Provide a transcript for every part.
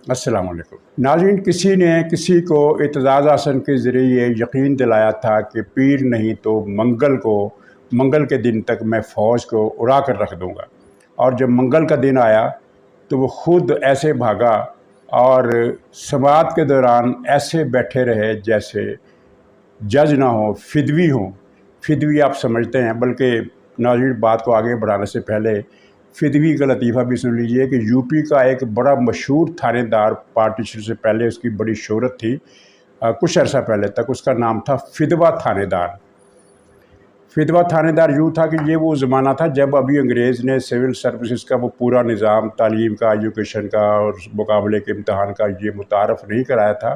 अस्सलाम वालेकुम नाज़रीन। किसी ने किसी को एतज़ाज़ हसन के ज़रिए यकीन दिलाया था कि पीर नहीं तो मंगल के दिन तक मैं फ़ौज को उड़ा कर रख दूँगा, और जब मंगल का दिन आया तो वो ख़ुद ऐसे भागा और समात के दौरान ऐसे बैठे रहे जैसे जज ना हो, फिदवी हों। फिदवी आप समझते हैं, बल्कि नाज़रीन बात को आगे बढ़ाने से पहले फिदवी का लतीफ़ा भी सुन लीजिए कि यूपी का एक बड़ा मशहूर थानेदार, पार्टीशन से पहले उसकी बड़ी शोहरत थी, कुछ अर्सा पहले तक उसका नाम था फिदवा थानेदार। फिदवा थानेदार यूँ था कि ये वो ज़माना था जब अभी अंग्रेज़ ने सिविल सर्विसेज का वो पूरा निज़ाम, तालीम का, एजुकेशन का और मुकाबले के इम्तहान का ये मुतारफ़ नहीं कराया था।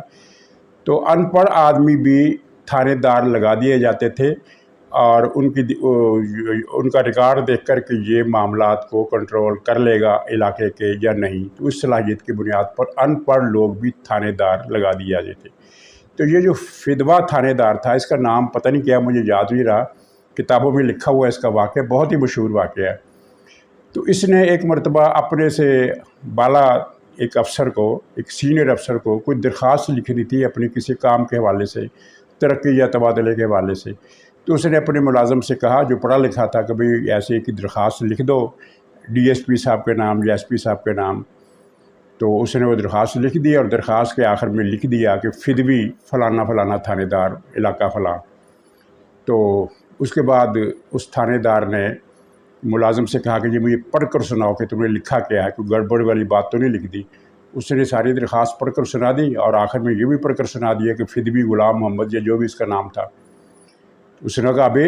तो अनपढ़ आदमी भी थानेदार लगा दिए जाते थे और उनका रिकॉर्ड देख कर कि ये मामलात को कंट्रोल कर लेगा इलाके के या नहीं, तो उस सलाहियत की बुनियाद पर अनपढ़ लोग भी थानेदार लगा दिए जाते थे। तो ये जो फिदवा थानेदार था, इसका नाम पता नहीं क्या, मुझे याद नहीं रहा, किताबों में लिखा हुआ है इसका वाक़या, बहुत ही मशहूर वाक़या है। तो इसने एक मरतबा अपने से बाला एक अफ़सर को, एक सीनियर अफ़सर को कोई दरख्वास्त लिखनी थी अपनी किसी काम के हवाले से, तरक्की या तबादले के हवाले से। तो उसने अपने मुलाज़म से कहा, जो पढ़ा लिखा था, कि भाई ऐसे की दरख्वास्त लिख दो डीएसपी साहब के नाम या एसपी साहब के नाम। तो उसने वो दरख्वास्त लिख दी और दरख्वास्त के आखिर में लिख दिया कि फिदवी फ़लाना फ़लाना थानेदार, इलाका फ़लाँ। तो उसके बाद उस थानेदार ने मुलाज़म से कहा कि जी मुझे पढ़ कर सुनाओ कि तुमने लिखा क्या है, कोई गड़बड़ वाली बात तो नहीं लिख दी। उसने सारी दरख्वास्त पढ़ कर सुना दी और आखिर में ये भी पढ़ कर सुना दिया कि फिदवी ग़ुलाम मोहम्मद या जो भी इसका नाम था। उसने कहा, अबे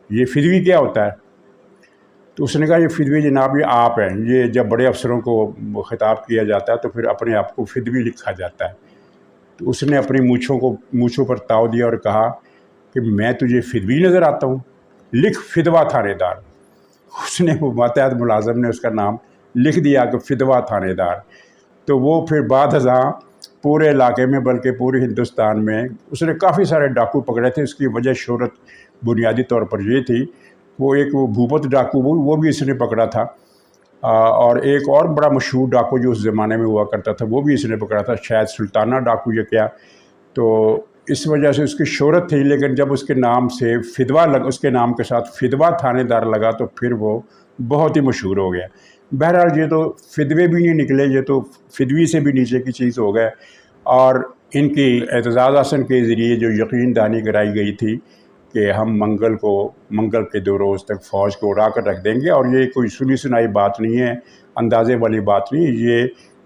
ये फिदवी क्या होता है? तो उसने कहा, ये फिदवी जनाब ये आप हैं। ये जब बड़े अफसरों को ख़िताब किया जाता है तो फिर अपने आप को फिदवी लिखा जाता है। तो उसने अपनी मूँछों पर ताव दिया और कहा कि मैं तुझे फिदवी नज़र आता हूँ, लिख फिदवा थानेदार। उसने वो मातहत मुलाज़म ने उसका नाम लिख दिया कि फिदवा थानेदार। तो वो फिर बाद हज़ां पूरे इलाके में, बल्कि पूरे हिंदुस्तान में उसने काफ़ी सारे डाकू पकड़े थे। उसकी वजह शोहरत बुनियादी तौर पर ये थी, वो भूपत डाकू वो भी इसने पकड़ा था, और एक और बड़ा मशहूर डाकू जो उस ज़माने में हुआ करता था वो भी इसने पकड़ा था, शायद सुल्ताना डाकू या क्या। तो इस वजह से उसकी शोहरत थी। लेकिन जब उसके नाम से उसके नाम के साथ फिदवा थानेदार लगा तो फिर वो बहुत ही मशहूर हो गया। बहरहाल ये तो फिदवे भी नहीं निकले, ये तो फिदवी से भी नीचे की चीज़ हो गए। और इनकी एतज़ाज़ हसन के ज़रिए जो यकीन दहानी कराई गई थी कि हम मंगल के 2 रोज़ तक फ़ौज को उड़ा कर रख देंगे, और ये कोई सुनी सुनाई बात नहीं है, अंदाज़े वाली बात नहीं। ये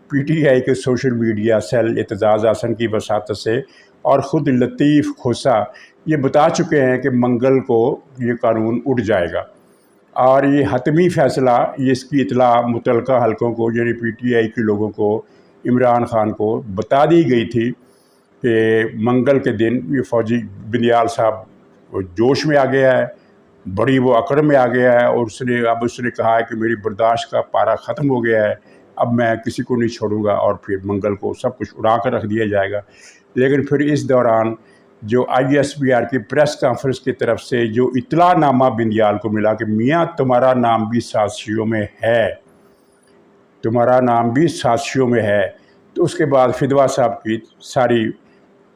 पीटीआई के social media cell Aitzaz Hasan की वसातत से और ख़ुद लतीफ़ खोसा ये बता चुके हैं कि मंगल को ये कानून उड़ जाएगा, और ये हतमी फ़ैसला, ये इसकी इत्तला मुतल्लका हलकों को यानी पीटीआई के लोगों को, इमरान ख़ान को बता दी गई थी कि मंगल के दिन ये फ़ौजी बंदियाल साहब जोश में आ गया है, बड़ी वो अकड़ में आ गया है, और उसने कहा है कि मेरी बर्दाश्त का पारा ख़त्म हो गया है, अब मैं किसी को नहीं छोड़ूंगा, और फिर मंगल को सब कुछ उड़ा कर रख दिया जाएगा। लेकिन फिर इस दौरान जो ISPR की प्रेस कॉन्फ्रेंस की तरफ से जो इत्तलानामा बंदियाल को मिला कि मियाँ तुम्हारा नाम भी साजिशों में है, तुम्हारा नाम भी साजिशों में है, तो उसके बाद फिदवा साहब की सारी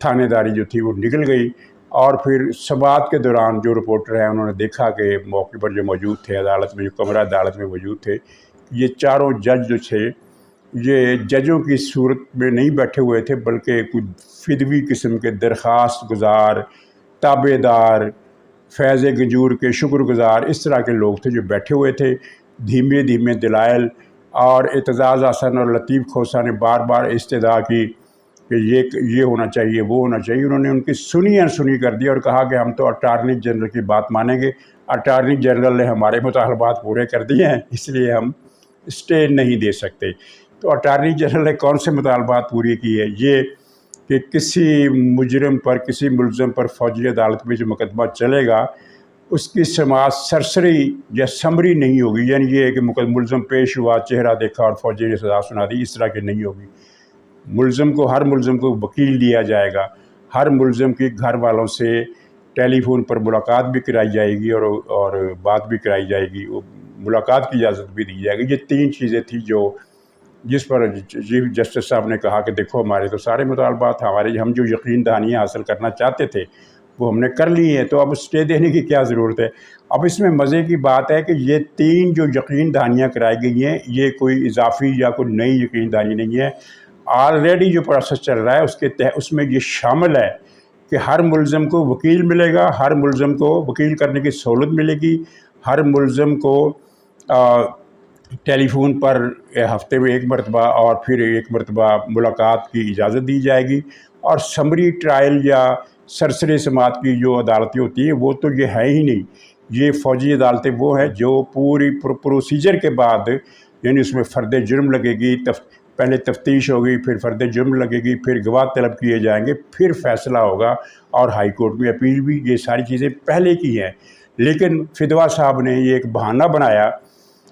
थानेदारी जो थी वो निकल गई। और फिर समात के दौरान जो रिपोर्टर हैं उन्होंने देखा कि मौके पर जो मौजूद थे, अदालत में, जो कमरा अदालत में मौजूद थे, ये चारों जज जो थे ये जजों की सूरत में नहीं बैठे हुए थे, बल्कि कुछ फिदवी किस्म के दरख्वास्त गुजार, ताबेदार, फैज़ गंजूर के शुक्रगुजार, इस तरह के लोग थे जो बैठे हुए थे। धीमे धीमे दलाइल और एतज़ाज़ हसन और लतीफ़ खोसा ने बार बार इस्तदा की कि ये होना चाहिए, वो होना चाहिए। उन्होंने उनकी सुनी अनसुनी कर दी और कहा कि हम तो अटार्नी जनरल की बात मानेंगे, अटार्नी जनरल ने हमारे मुतालबात पूरे कर दिए हैं, इसलिए हम स्टे नहीं दे सकते। तो अटार्नी जनरल ने कौन से मुतालबात पूरे किए? ये कि किसी मुजरिम पर, किसी मुलज़म पर फ़ौजी अदालत में जो मुकदमा चलेगा उसकी समाअत सरसरी या समरी नहीं होगी, यानी ये है कि मुलज़म पेश हुआ, चेहरा देखा और फ़ौजी ने सज़ा सुना दी, इस तरह की नहीं होगी। हर मुलज़म को वकील दिया जाएगा, हर मुलज़म के घर वालों से टेलीफोन पर मुलाकात भी कराई जाएगी और बात भी कराई जाएगी, वो मुलाकात की इजाज़त भी दी जाएगी। ये 3 चीज़ें थी जो जिस पर चीफ जस्टिस साहब ने कहा कि देखो हमारे तो सारे मुतालबात, हमारे हम जो यकीन दहानियाँ हासिल करना चाहते थे वो हमने कर ली है, तो अब स्टे देने की क्या ज़रूरत है। अब इसमें मज़े की बात है कि ये 3 जो यकीन दहानियाँ कराई गई हैं, ये कोई इजाफी या कोई नई यकीन दहानी नहीं है। ऑलरेडी जो प्रोसेस चल रहा है उसमें ये शामिल है कि हर मुलज़म को वकील मिलेगा, हर मुलज़म को वकील करने की सहूलत मिलेगी, हर मुलज़म को टेलीफोन पर हफ्ते में 1 मरतबा और फिर 1 मरतबा मुलाकात की इजाज़त दी जाएगी। और समरी ट्रायल या सरसरी समात की जो अदालतें होती हैं वो तो ये है ही नहीं। ये फ़ौजी अदालतें वो हैं जो पूरी प्रोसीजर के बाद, यानी उसमें फ़र्द जुर्म लगेगी, पहले तफ्तीश होगी, फिर फ़र्द जुर्म लगेगी, फिर गवाह तलब किए जाएंगे, फिर फ़ैसला होगा और हाई कोर्ट में अपील भी। ये सारी चीज़ें पहले की हैं। लेकिन फिदवा साहब ने ये एक बहाना बनाया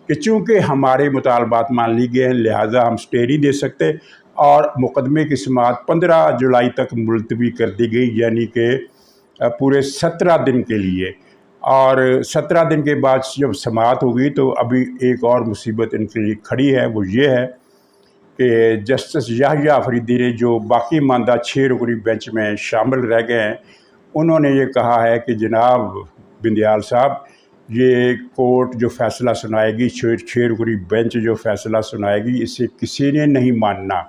कि चूँकि हमारे मुतालबात मान ली गए हैं लिहाजा हम स्टे नहीं दे सकते, और मुकदमे की समाअत 15 जुलाई तक मुलतवी कर दी गई, यानी कि पूरे 17 दिन के लिए। और 17 दिन के बाद जब समाअत होगी तो अभी एक और मुसीबत इनके लिए खड़ी है, वो ये है कि जस्टिस याहिया अफरीदी ने जो बाकी मानदा 6 रुकनी बेंच में शामिल रह गए हैं, उन्होंने ये कहा है कि जनाब बिंदियाल साहब, ये कोर्ट जो फ़ैसला सुनाएगी, 6 रुकनी बेंच जो फ़ैसला सुनाएगी, इसे किसी ने नहीं मानना,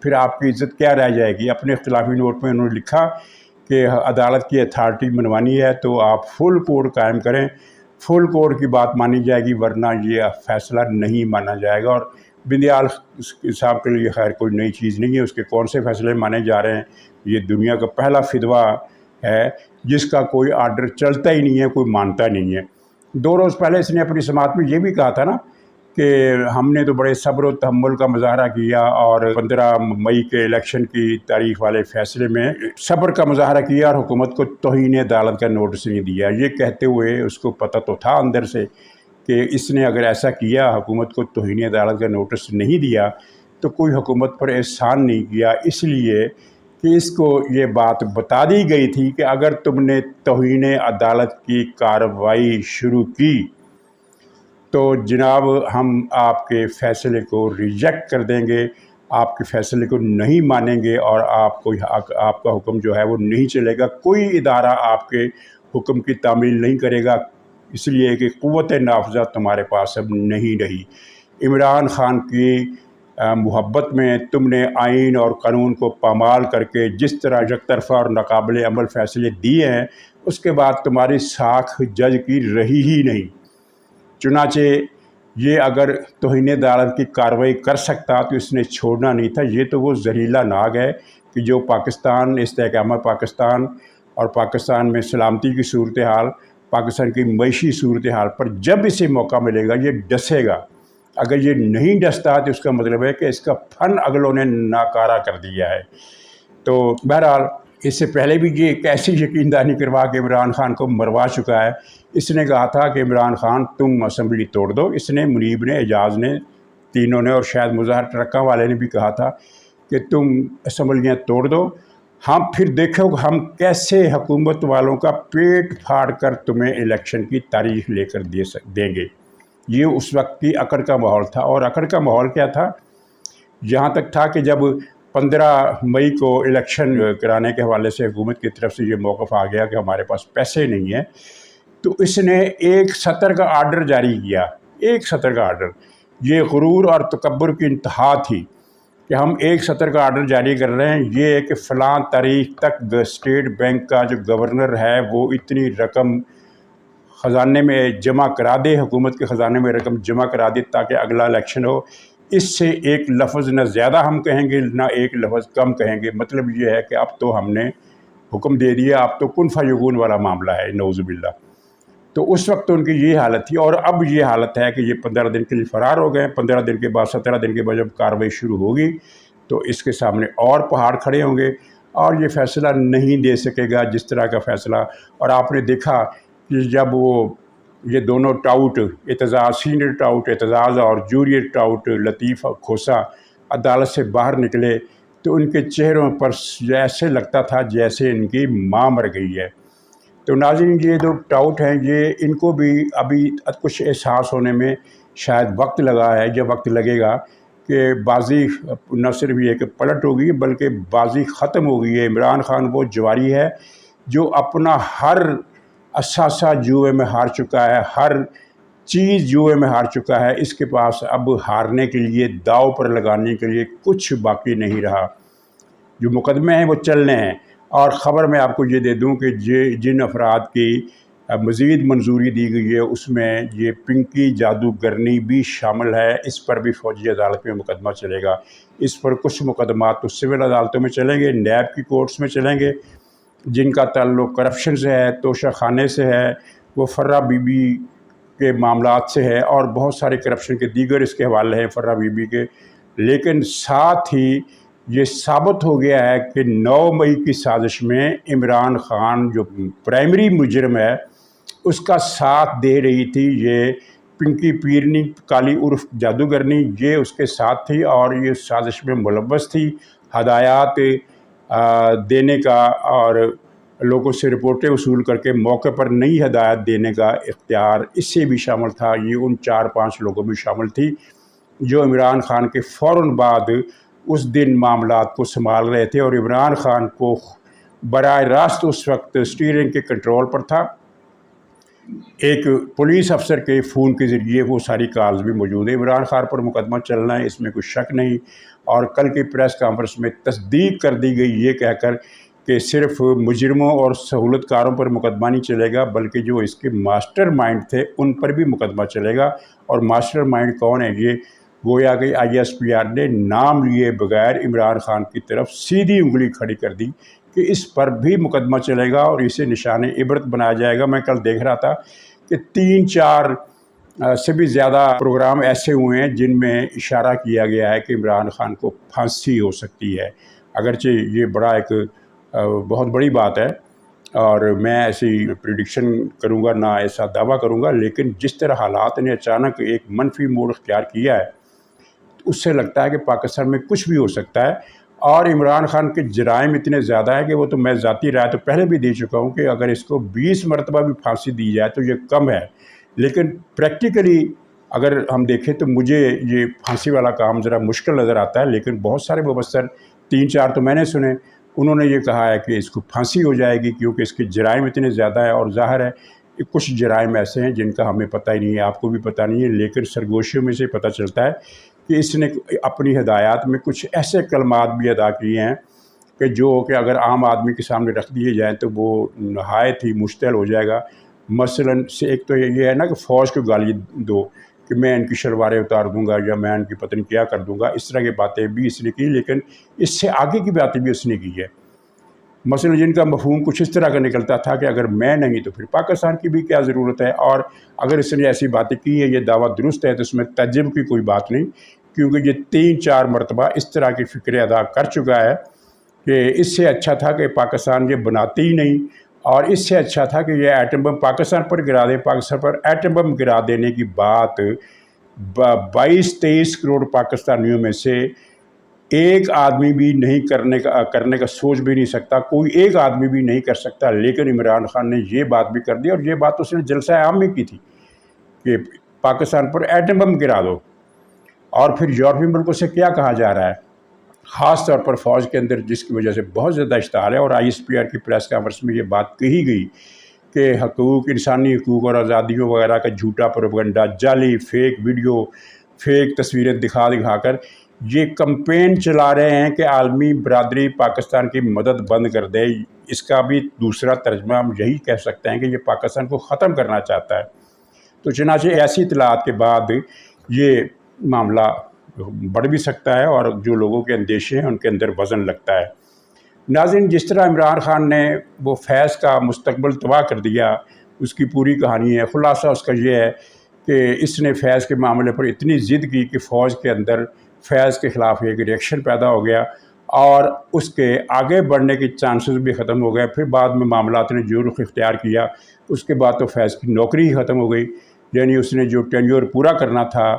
फिर आपकी इज़्ज़त क्या रह जाएगी। अपने इख्तिलाफी नोट में उन्होंने लिखा कि अदालत की अथॉरिटी मनवानी है तो आप फुल कोर्ट कायम करें, फुल कोर्ट की बात मानी जाएगी, वरना ये फ़ैसला नहीं माना जाएगा। और बिंदियाल साहब के लिए खैर कोई नई चीज़ नहीं है, उसके कौन से फ़ैसले माने जा रहे हैं। ये दुनिया का पहला फिदवा है जिसका कोई आर्डर चलता ही नहीं है, कोई मानता नहीं है। 2 रोज़ पहले इसने अपनी समाअत में ये भी कहा था ना कि हमने तो बड़े सब्र व तहम्मुल का मुज़ाहरा किया और 15 मई के इलेक्शन की तारीख वाले फ़ैसले में सब्र का मुज़ाहरा किया और हुकूमत को तौहीन अदालत का नोटिस नहीं दिया। ये कहते हुए उसको पता तो था अंदर से कि इसने अगर ऐसा किया, हुकूमत को तौहीन अदालत का नोटिस नहीं दिया, तो कोई हुकूमत पर एहसान नहीं किया, इसलिए कि इसको ये बात बता दी गई थी कि अगर तुमने तौहीन अदालत की कार्रवाई शुरू की तो जनाब हम आपके फ़ैसले को रिजेक्ट कर देंगे, आपके फ़ैसले को नहीं मानेंगे और आपका हुक्म जो है वो नहीं चलेगा। कोई इदारा आपके हुक्म की तामील नहीं करेगा, इसलिए कि क़ुव्वत नाफ़ज़ा तुम्हारे पास अब नहीं रही। इमरान ख़ान की मुहब्बत में तुमने आइन और कानून को पामाल करके जिस तरह यकतरफ़ा और नाक़ाबिल अमल फ़ैसले दिए हैं, उसके बाद तुम्हारी साख जज की रही ही नहीं। चुनाचे ये अगर तौहीन अदालत की कार्रवाई कर सकता तो इसने छोड़ना नहीं था। ये तो वो जहरीला नाग है कि जो पाकिस्तान, इस्तेहकाम पाकिस्तान और पाकिस्तान में सलामती की सूरत हाल, पाकिस्तान की मईशी सूरत हाल पर जब इसे मौका मिलेगा ये डसेगा। अगर ये नहीं डसता तो इसका मतलब है कि इसका फ़न अगलों ने नाकारा कर दिया है। तो बहरहाल इससे पहले भी ये एक ऐसी यकीनदानी करवा के इमरान ख़ान को मरवा चुका है। इसने कहा था कि इमरान ख़ान तुम असम्बली तोड़ दो। इसने, मुनीब ने, एजाज़ ने, तीनों ने, और शायद मुज़ाहर ट्रक्का वाले ने भी कहा था कि तुम असम्बलियाँ तोड़ दो, हम फिर देखो हम कैसे हुकूमत वालों का पेट फाड़ कर तुम्हें इलेक्शन की तारीख लेकर देंगे। ये उस वक्त की अकड़ का माहौल था। और अकड़ का माहौल क्या था, यहाँ तक था कि जब 15 मई को इलेक्शन कराने के हवाले से हुकूमत की तरफ से ये मौक़िफ़ आ गया कि हमारे पास पैसे नहीं हैं, तो इसने एक सतर का आर्डर जारी किया। एक सतर का आर्डर, ये गुरूर और तकब्बुर की इंतहा थी कि हम एक सतर का आर्डर जारी कर रहे हैं। ये है कि फ़लाँ तारीख तक स्टेट बैंक का जो गवर्नर है वो इतनी रकम ख़जाने में जमा करा दे, हुकूमत के ख़जाने में रकम जमा करा दे ताकि अगला इलेक्शन हो। इससे एक लफ्ज़ न ज़्यादा हम कहेंगे ना एक लफ्ज़ कम कहेंगे। मतलब ये है कि अब तो हमने हुक्म दे दिया, अब तो कुन फ़यकून वाला मामला है, नऊज़ुबिल्लाह। तो उस वक्त तो उनकी ये हालत थी। और अब ये हालत है कि ये 15 दिन के लिए फ़रार हो गए। 15 दिन के बाद, 17 दिन के बाद जब कार्रवाई शुरू होगी तो इसके सामने और पहाड़ खड़े होंगे और ये फ़ैसला नहीं दे सकेगा जिस तरह का फ़ैसला। और आपने देखा कि जब ये दोनों taut, Aitzaz, senior taut Aitzaz और जूनियर टाउट लतीफ़ खोसा अदालत से बाहर निकले तो उनके चेहरों पर जैसे लगता था जैसे इनकी माँ मर गई है। तो नाज़रीन, ये जो टाउट हैं ये इनको भी अभी कुछ एहसास होने में शायद वक्त लगा है, जब वक्त लगेगा کہ بازی نہ صرف یہ کہ پلٹ ہو گئی ہے بلکہ بازی ختم ہو گئی ہے۔ عمران خان وہ جواری ہے جو اپنا ہر اثاثہ جوئے میں ہار چکا ہے، ہر چیز جوئے میں ہار چکا ہے۔ اس کے پاس اب ہارنے کے لیے، داؤ پر لگانے کے لیے کچھ باقی نہیں رہا۔ جو مقدمے ہیں وہ چلنے ہیں۔ اور خبر میں آپ کو یہ دے دوں کہ جن افراد کی مزید منظوری دی گئی ہے اس میں یہ پنکی جادوگرنی بھی شامل ہے۔ اس پر بھی فوجی عدالت میں مقدمہ چلے گا۔ اس پر کچھ مقدمات تو سول عدالتوں میں چلیں گے، نیب کی کورٹس میں چلیں گے، جن کا تعلق کرپشن سے ہے، توشہ خانے سے ہے، وہ فرہ بی بی کے معاملات سے ہے، اور بہت سارے کرپشن کے دیگر اس کے حوالے ہیں فرہ بی بی کے۔ لیکن ساتھ ہی یہ ثابت ہو گیا ہے کہ 9 مئی کی سازش میں عمران خان جو پرائمری مجرم ہے اس کا ساتھ دے رہی تھی یہ پنکی پیرنی کالی عرف جادوگرنی، یہ اس کے ساتھ تھی اور یہ سازش میں ملوث تھی۔ ہدایات دینے کا اور لوگوں سے رپورٹیں وصول کر کے موقع پر نئی ہدایت دینے کا اختیار اس سے بھی شامل تھا۔ یہ ان 4-5 لوگوں میں شامل تھی جو عمران خان کے فوراً بعد اس دن معاملات کو سنبھال رہے تھے، اور عمران خان کو براہ راست اس وقت اسٹیئرنگ کے کنٹرول پر تھا۔ ایک پولیس افسر کے فون کے ذریعے وہ ساری کالز بھی موجود ہیں۔ عمران خان پر مقدمہ چلنا ہے، اس میں کوئی شک نہیں۔ اور کل کی پریس کانفرنس میں تصدیق کر دی گئی یہ کہہ کر کہ صرف مجرموں اور سہولت کاروں پر مقدمہ نہیں چلے گا بلکہ جو اس کے ماسٹر مائنڈ تھے ان پر بھی مقدمہ چلے گا۔ اور ماسٹر مائنڈ کون ہے؟ یہ گویا کہ ISPR نے نام لیے بغیر عمران خان کی طرف سیدھی انگلی کھڑی کر دی کہ اس پر بھی مقدمہ چلے گا اور اسے نشان عبرت بنایا جائے گا۔ میں کل دیکھ رہا تھا کہ 3-4 سے بھی زیادہ پروگرام ایسے ہوئے ہیں جن میں اشارہ کیا گیا ہے کہ عمران خان کو پھانسی ہو سکتی ہے۔ اگرچہ یہ ایک بہت بڑی بات ہے اور میں ایسی پریڈکشن کروں گا، نہ ایسا دعویٰ کروں گا، لیکن جس طرح حالات نے اچانک ایک منفی موڑ اختیار کیا ہے اس سے لگتا ہے کہ پاکستان میں کچھ بھی ہو سکتا ہے۔ اور عمران خان کے جرائم اتنے زیادہ ہیں کہ وہ تو میں ذاتی رائے تو پہلے بھی دے چکا ہوں کہ اگر اس کو 20 مرتبہ بھی پھانسی دی جائے تو یہ کم ہے، لیکن پریکٹیکلی اگر ہم دیکھیں تو مجھے یہ پھانسی والا کام ذرا مشکل نظر آتا ہے۔ لیکن بہت سارے مبصر 3-4 تو میں نے سنے، انہوں نے یہ کہا ہے کہ اس کو پھانسی ہو جائے گی کیونکہ اس کے جرائم اتنے زیادہ ہیں، اور ظاہر ہے کہ کچھ جرائم ایسے ہیں جن کا ہمیں پتہ ہی نہیں ہے، آپ کو بھی پتہ نہیں ہے، لیکن سرگوشیوں میں سے پتہ چلتا ہے کہ اس نے اپنی ہدایات میں کچھ ایسے کلمات بھی ادا کیے ہیں کہ اگر عام آدمی کے سامنے رکھ دیے جائیں تو وہ نہایت ہی مشتعل ہو جائے گا۔ مثلاً ایک تو یہ ہے نا کہ فوج کو گالی دو کہ میں ان کی شلواریں اتار دوں گا یا میں ان کی پتہ نہیں کیا کر دوں گا، اس طرح کی باتیں بھی اس نے کی، لیکن اس سے آگے کی باتیں بھی اس نے کی ہے۔ مثلا جن کا مفہوم کچھ اس طرح کا نکلتا تھا کہ اگر میں نہیں تو پھر پاکستان کی بھی کیا ضرورت ہے، اور اگر اس نے ایسی باتیں کی ہیں، یہ دعویٰ درست ہے تو اس میں تعجب کی کوئی بات نہیں، کیونکہ یہ 3-4 مرتبہ اس طرح کی فکریں ادا کر چکا ہے کہ اس سے اچھا تھا کہ پاکستان یہ بناتے ہی نہیں، اور اس سے اچھا تھا کہ یہ ایٹم بم پاکستان پر گرا دے۔ پاکستان پر ایٹم بم گرا دینے کی بات 22-23 کروڑ پاکستانیوں میں سے ایک آدمی بھی نہیں کرنے کا سوچ بھی نہیں سکتا، کوئی ایک آدمی بھی نہیں کر سکتا، لیکن عمران خان نے یہ بات بھی کر دی، اور یہ بات اس نے جلسہ عام میں کی تھی کہ پاکستان پر ایٹم بم گرا دو۔ اور پھر یورپی ملکوں سے کیا کہا جا رہا ہے، خاص طور پر فوج کے اندر، جس کی وجہ سے بہت زیادہ اشتعال ہے، اور ISPR کی پریس کانفرنس میں یہ بات کہی گئی کہ حقوق، انسانی حقوق اور آزادیوں وغیرہ کا جھوٹا پروپیگنڈا، جعلی فیک ویڈیو، فیک تصویریں دکھا کر یہ کمپین چلا رہے ہیں کہ عالمی برادری پاکستان کی مدد بند کر دے۔ اس کا بھی دوسرا ترجمہ ہم یہی کہہ سکتے ہیں کہ یہ پاکستان کو ختم کرنا چاہتا ہے۔ تو چنانچہ ایسی اطلاعات کے بعد یہ معاملہ بڑھ بھی سکتا ہے، اور جو لوگوں کے اندیشے ہیں ان کے اندر وزن لگتا ہے۔ ناظرین، جس طرح عمران خان نے وہ فیض کا مستقبل تباہ کر دیا، اس کی پوری کہانی ہے۔ خلاصہ اس کا یہ ہے کہ اس نے فیض کے معاملے پر اتنی ضد کی کہ فوج کے اندر فیض کے خلاف ایک ریئیکشن پیدا ہو گیا، اور اس کے آگے بڑھنے کے چانسز بھی ختم ہو گئے۔ پھر بعد میں معاملات نے جو رخ اختیار کیا، اس کے بعد تو فیض کی نوکری ہی ختم ہو گئی، یعنی اس نے جو ٹینیور پورا کرنا تھا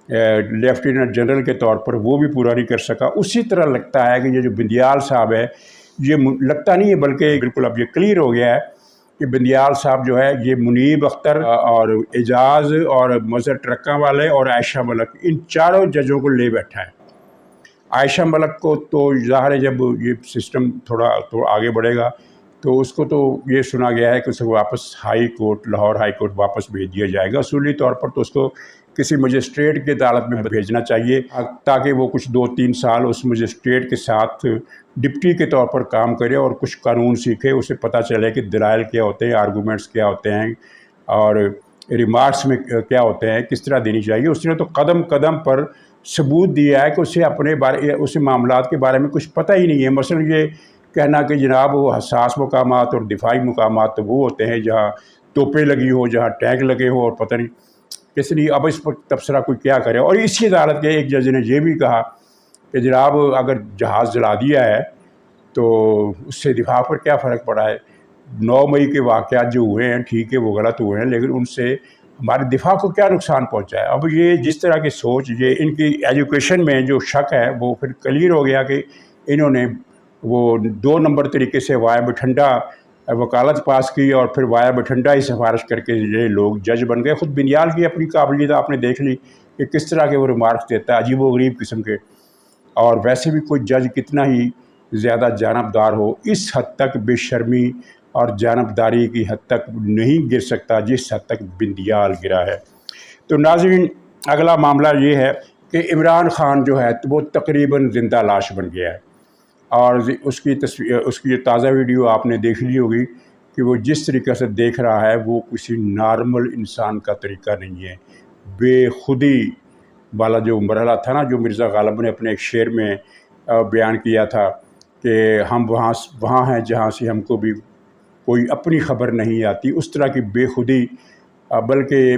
لیفٹیننٹ جنرل کے طور پر وہ بھی پورا نہیں کر سکا۔ اسی طرح لگتا ہے کہ یہ جو بندیال صاحب ہے، یہ لگتا نہیں ہے بلکہ بالکل اب یہ کلیئر ہو گیا ہے کہ بندیال صاحب جو ہے یہ منیب اختر اور اعجاز اور مظہر ٹرکاں والے اور عائشہ ملک، ان چاروں ججوں کو لے بیٹھا ہے۔ عائشہ ملک کو تو ظاہر ہے جب یہ سسٹم تھوڑا آگے بڑھے گا تو اس کو تو یہ سنا گیا ہے کہ اسے واپس high court, Lahore high court واپس بھیج دیا جائے گا۔ اصولی طور پر تو اس کو کسی مجسٹریٹ کی عدالت میں بھیجنا چاہیے تاکہ وہ کچھ 2-3 سال اس مجسٹریٹ کے ساتھ ڈپٹی کے طور پر کام کرے اور کچھ قانون سیکھے، اسے پتہ چلے کہ دلائل کیا ہوتے ہیں، آرگومنٹس کیا ہوتے ہیں اور ریمارکس میں کیا ہوتے ہیں، کس طرح دینی چاہیے۔ اس نے تو قدم قدم پر ثبوت دیا ہے کہ اسے اپنے اسے معاملات کے بارے میں کچھ پتہ ہی نہیں ہے۔ مثلا یہ کہنا کہ جناب وہ حساس مقامات اور دفاعی مقامات تو وہ ہوتے ہیں جہاں توپیں لگی ہو، جہاں ٹینک لگے ہو، اور پتہ نہیں کس لیے اب اس پر تبصرہ کوئی کیا کرے۔ اور اسی عدالت کے ایک جج نے یہ بھی کہا کہ جناب اگر جہاز جلا دیا ہے تو اس سے دفاع پر کیا فرق پڑا ہے؟ 9 مئی کے واقعات جو ہوئے ہیں ٹھیک ہے وہ غلط ہوئے ہیں، لیکن ان سے ہمارے دفاع کو کیا نقصان پہنچا ہے؟ اب یہ جس طرح کی سوچ، یہ ان کی ایجوکیشن میں جو شک ہے وہ پھر کلیئر ہو گیا کہ انہوں نے وہ 2 نمبر طریقے سے وائے بٹھنڈا وکالت پاس کی اور پھر وائے بٹھنڈا ہی سفارش کر کے یہ لوگ جج بن گئے۔ خود بنیال کی اپنی قابلیت آپ نے دیکھ لی کہ کس طرح کے وہ ریمارکس دیتا ہے، عجیب و غریب قسم کے، اور ویسے بھی کوئی جج کتنا ہی زیادہ جانبدار ہو اس حد تک بے شرمی اور جانبداری کی حد تک نہیں گر سکتا جس حد تک بندیال گرا ہے۔ تو ناظرین اگلا معاملہ یہ ہے کہ عمران خان جو ہے وہ تقریباً زندہ لاش بن گیا ہے، اور اس کی تازہ ویڈیو آپ نے دیکھ لی ہوگی کہ وہ جس طریقے سے دیکھ رہا ہے وہ کسی نارمل انسان کا طریقہ نہیں ہے۔ بے خودی والا جو مرحلہ تھا نا، جو مرزا غالب نے اپنے ایک شعر میں بیان کیا تھا کہ ہم وہاں ہیں جہاں سے ہم کو بھی کوئی اپنی خبر نہیں آتی، اس طرح کی بے خودی، بلکہ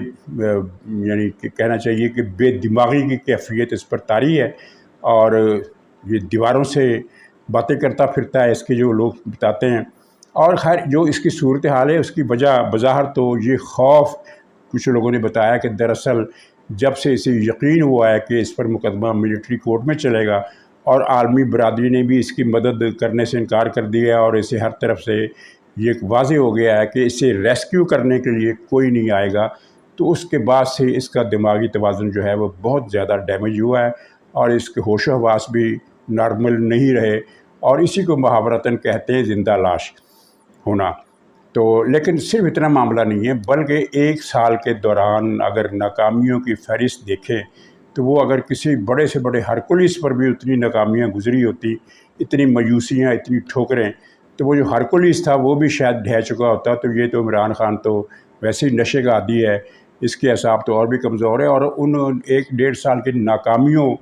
یعنی کہ کہنا چاہیے کہ بے دماغی کی کیفیت اس پر طاری ہے، اور یہ دیواروں سے باتیں کرتا پھرتا ہے، اس کے جو لوگ بتاتے ہیں۔ اور خیر جو اس کی صورتحال ہے اس کی وجہ بظاہر تو یہ خوف، کچھ لوگوں نے بتایا کہ دراصل جب سے اسے یقین ہوا ہے کہ اس پر مقدمہ ملٹری کورٹ میں چلے گا اور عالمی برادری نے بھی اس کی مدد کرنے سے انکار کر دیا ہے اور اسے ہر طرف سے یہ واضح ہو گیا ہے کہ اسے ریسکیو کرنے کے لیے کوئی نہیں آئے گا، تو اس کے بعد سے اس کا دماغی توازن جو ہے وہ بہت زیادہ ڈیمیج ہوا ہے اور اس کے ہوش و حواس بھی نارمل نہیں رہے، اور اسی کو محاورتاً کہتے ہیں زندہ لاش ہونا۔ تو لیکن صرف اتنا معاملہ نہیں ہے، بلکہ 1 سال کے دوران اگر ناکامیوں کی فہرست دیکھیں تو وہ اگر کسی بڑے سے بڑے ہرکولس پر بھی اتنی ناکامیاں گزری ہوتی، اتنی مایوسیاں، اتنی ٹھوکریں، تو وہ جو ہرکولس تھا وہ بھی شاید ڈھہ چکا ہوتا۔ تو یہ تو عمران خان تو ویسے ہی نشے کا عادی ہے، اس کے اعصاب تو اور بھی کمزور ہے، اور ان 1-1.5 سال کی ناکامیوں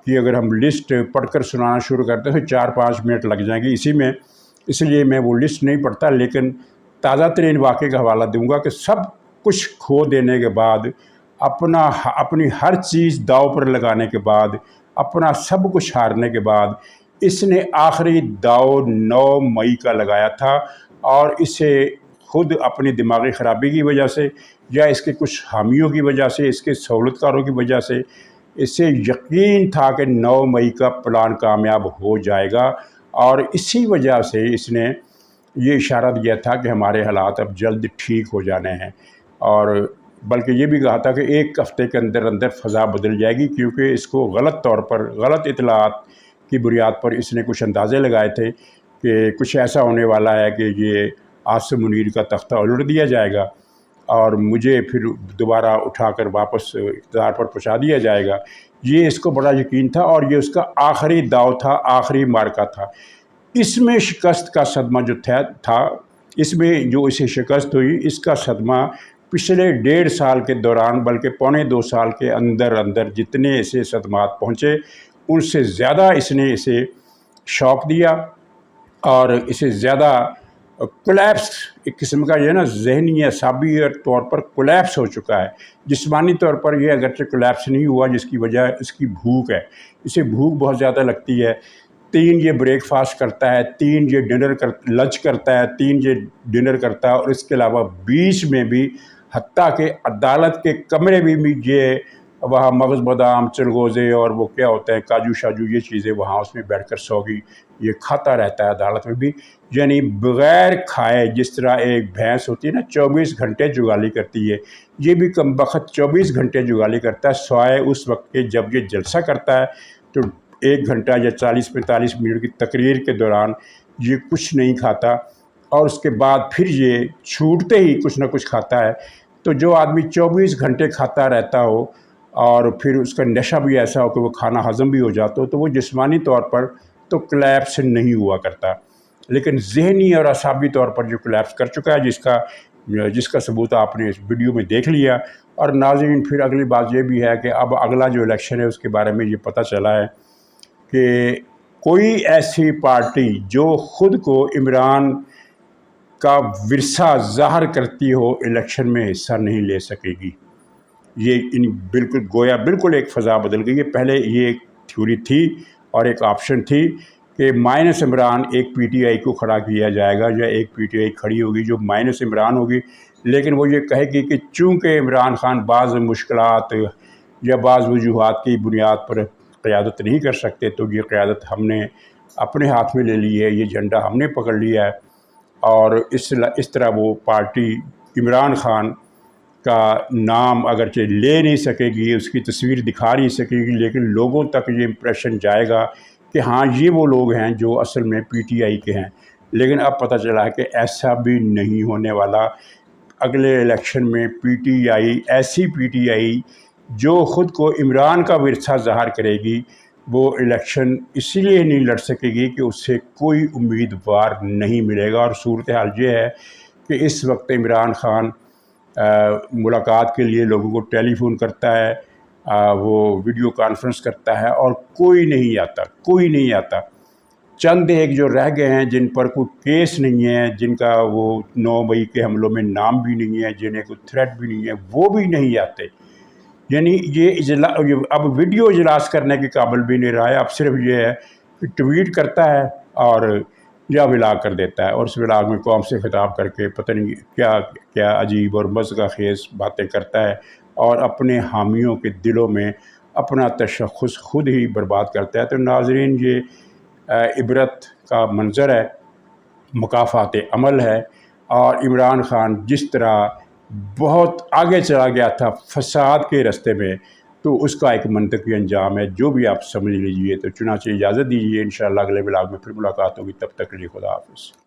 کی اگر ہم لسٹ پڑھ کر سنانا شروع کرتے ہیں تو 4-5 منٹ لگ جائیں گے اسی میں، اس لیے میں وہ لسٹ نہیں پڑھتا، لیکن تازہ ترین واقعے کا حوالہ دوں گا کہ سب کچھ کھو دینے کے بعد، اپنی ہر چیز داؤ پر لگانے کے بعد، اپنا سب کچھ ہارنے کے بعد، اس نے آخری داؤ 9 مئی کا لگایا تھا، اور اسے خود اپنی دماغی خرابی کی وجہ سے یا اس کے کچھ حامیوں کی وجہ سے، اس کے سہولت کاروں کی وجہ سے اسے یقین تھا کہ 9 مئی کا پلان کامیاب ہو جائے گا، اور اسی وجہ سے اس نے یہ اشارہ دیا تھا کہ ہمارے حالات اب جلد ٹھیک ہو جانے ہیں، اور بلکہ یہ بھی کہا تھا کہ 1 ہفتے کے اندر اندر فضا بدل جائے گی، کیونکہ اس کو غلط طور پر، غلط اطلاعات کی بنیاد پر اس نے کچھ اندازے لگائے تھے کہ کچھ ایسا ہونے والا ہے کہ یہ عاصم منیر کا تختہ الٹ دیا جائے گا اور مجھے پھر دوبارہ اٹھا کر واپس اقتدار پر پہنچا دیا جائے گا۔ یہ اس کو بڑا یقین تھا، اور یہ اس کا آخری داؤ تھا، آخری مارکا تھا۔ اس میں شکست کا صدمہ جو تھا، اس میں جو اسے شکست ہوئی، اس کا صدمہ پچھلے 1.5 سال کے دوران، بلکہ 1.25 سال کے اندر جتنے اسے صدمات پہنچے ان سے زیادہ اس نے اسے شوق دیا، اور اسے زیادہ کولیپس، ایک قسم کا یہ نا ذہنی اعصابی طور پر کولیپس ہو چکا ہے۔ جسمانی طور پر یہ اگرچہ کولیپس نہیں ہوا، جس کی وجہ اس کی بھوک ہے، اسے بھوک بہت زیادہ لگتی ہے۔ 3 یہ بریک فاسٹ کرتا ہے، 3 یہ لنچ کرتا ہے، 3 یہ ڈنر کرتا ہے، اور اس کے علاوہ بیچ میں بھی حتیٰ کہ عدالت کے کمرے میں بھی یہ वहाँ मगज़ बादाम चलगोज़े और वो क्या होता है काजू शाजू ये चीज़ें वहाँ उसमें बैठ कर सौगी ये खाता रहता है अदालत में भी, यानी बग़ैर खाए। जिस तरह एक भैंस होती है ना 24 घंटे जुगाली करती है, ये भी कमबख्त 24 घंटे जुगाली करता है, स्वाए उस वक्त के जब ये जलसा करता है तो 1 घंटा या 40-45 मिनट की तकरीर के दौरान ये कुछ नहीं खाता और उसके बाद फिर ये छूटते ही कुछ ना कुछ खाता है। तो जो आदमी 24 घंटे खाता रहता हो और फिर उसका नशा भी ऐसा हो कि वो खाना हज़म भी हो जाता हो, तो वो जिस्मानी तौर पर तो कोलैप्स नहीं हुआ करता, लेकिन ज़हनी और असाबी तौर पर जो कोलैप्स कर चुका है, जिसका सबूत आपने इस वीडियो में देख लिया। और नाज़रीन फिर अगली बात ये भी है कि अब अगला जो इलेक्शन है उसके बारे में ये पता चला है कि कोई ऐसी पार्टी जो ख़ुद को इमरान का विरसा ज़ाहिर करती हो इलेक्शन में हिस्सा नहीं ले सकेगी। ये बिल्कुल गोया बिल्कुल एक फ़ज़ा बदल गई है। पहले ये एक थ्योरी थी और एक ऑप्शन थी कि माइनस इमरान एक पीटीआई को खड़ा किया जाएगा या एक पीटीआई खड़ी होगी जो माइनस इमरान होगी, लेकिन वो ये कहेगी कि चूँकि इमरान खान बाज़ मुश्किलात या बाज़ वजूहात की बुनियाद पर क़यादत नहीं कर सकते, तो ये क़यादत हमने अपने हाथ में ले ली है, ये झंडा हमने पकड़ लिया है। और इस तरह वो पार्टी इमरान खान का नाम अगरचे ले नहीं सकेगी, उसकी तस्वीर दिखा नहीं सकेगी, लेकिन लोगों तक ये इम्प्रेशन जाएगा कि हाँ ये वो लोग हैं जो असल में पीटीआई के हैं। लेकिन अब पता चला है कि ऐसा भी नहीं होने वाला। अगले इलेक्शन में पीटीआई, ऐसी पीटीआई जो ख़ुद को इमरान का विरसा ज़ाहिर करेगी, वो इलेक्शन इसीलिए नहीं लड़ सकेगी कि उससे कोई उम्मीदवार नहीं मिलेगा। और सूरत हाल ये है कि इस वक्त इमरान खान मुलाकात के लिए लोगों को टेलीफोन करता है, वो वीडियो कॉन्फ्रेंस करता है और कोई नहीं आता। चंद एक जो रह गए हैं जिन पर कोई केस नहीं है, जिनका वो 9 मई के हमलों में नाम भी नहीं है, जिन्हें कोई थ्रेट भी नहीं है, वो भी नहीं आते। यानी ये अब वीडियो इजलास करने के काबिल भी नहीं रहा है। अब सिर्फ ये है कि ट्वीट करता है और या व्लॉग कर देता है, और उस व्लॉग में कौम से खिताब करके पता नहीं क्या क्या अजीब और मज़ा खेज़ बातें करता है और अपने हामियों के दिलों में अपना तशख़्ख़ुस खुद ही बर्बाद करता है। तो नाज़रीन ये इबरत का मंज़र है, मुकाफ़ात अमल है। और इमरान खान जिस तरह बहुत आगे चला गया था फ़साद के रास्ते में, तो उसका एक मंतकी अंजाम है, जो भी आप समझ लीजिए। तो चुनांचे इजाज़त दीजिए, इंशाअल्लाह अगले व्लॉग में फिर मुलाकात होगी। तब तक के लिए खुदा हाफ़िज़।